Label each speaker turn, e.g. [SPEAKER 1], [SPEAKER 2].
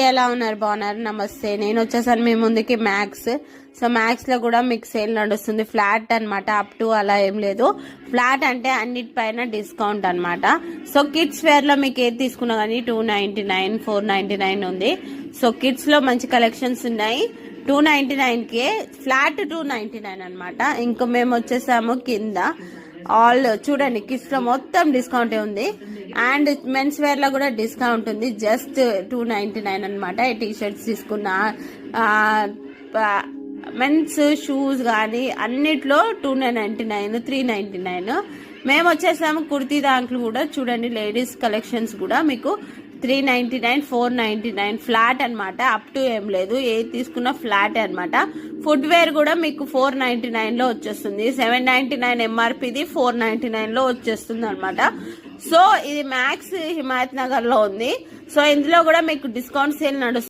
[SPEAKER 1] ఎలా ఉన్నారు? బాగున్నారు? నమస్తే. నేను వచ్చేసాను మీ ముందుకి మ్యాక్స్. సో మ్యాక్స్ లో కూడా మీకు సేల్ నడుస్తుంది. ఫ్లాట్ అన్నమాట, అప్ టు అలా ఏం లేదు. ఫ్లాట్ అంటే అన్నిటిపైన డిస్కౌంట్ అన్నమాట. సో కిడ్స్ వేర్ లో మీకు ఏది తీసుకున్నా కానీ 299, 499 ఉంది. సో కిడ్స్ లో మంచి కలెక్షన్స్ ఉన్నాయి. 299కే ఫ్లాట్ 299 అన్నమాట. ఇంకా మేము వచ్చేసాము కింద ఆల్ చూడండి, కిడ్స్ లో మొత్తం డిస్కౌంట్ ఉంది. అండ్ మెన్స్ వేర్ లో కూడా డిస్కౌంట్ ఉంది. జస్ట్ 299 అనమాట. టీ షర్ట్స్ తీసుకున్న, మెన్స్ షూస్ కానీ అన్నిట్లో 299, 399. మేము వచ్చేసాము కుర్తీ దాంట్లో కూడా చూడండి, లేడీస్ కలెక్షన్స్ కూడా మీకు 399, 499 ఫ్లాట్ అనమాట. అప్ టు ఏం లేదు, ఏది తీసుకున్నా ఫ్లాట్ అనమాట. ఫుడ్ వేర్ కూడా మీకు 499 లో వచ్చేస్తుంది. 799 ఎంఆర్పిది 499 లో వచ్చేస్తుంది అనమాట. సో ఇది మ్యాక్స్ హిమాయత్ నగర్ లో ఉంది. సో ఇందులో కూడా మీకు డిస్కౌంట్ సేల్ నడుస్తుంది.